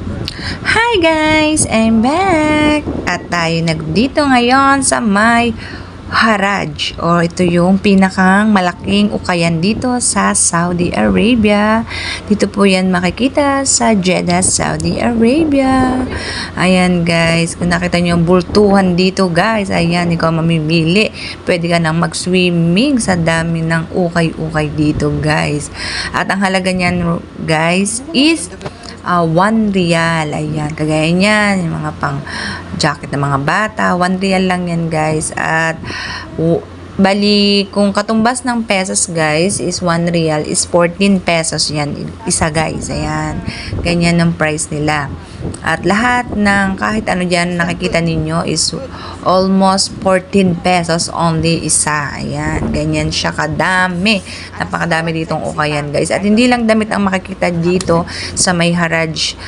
Hi guys! I'm back! At tayo nagdito ngayon sa may Haraj o ito yung pinakang malaking ukayan dito sa Saudi Arabia. Dito po yan makikita sa Jeddah, Saudi Arabia. Ayan guys, kung nakita nyo yung bultuhan dito guys, ayan, ikaw mamimili. Pwede ka nang mag-swimming sa dami ng ukay-ukay dito guys. At ang halaga niyan guys is 1 real. Ayan, kagaya niyan, yung mga pang jacket ng mga bata, 1 real lang yan guys. At bali, kung katumbas ng pesos guys is 1 real is 14 pesos yan isa guys. Ayan, ganyan ang price nila. At lahat ng kahit ano dyan nakikita ninyo is almost 14 pesos only isa. Ayan, ganyan siya kadami. Napakadami ditong ukayan guys. At hindi lang damit ang makikita dito sa may Haraj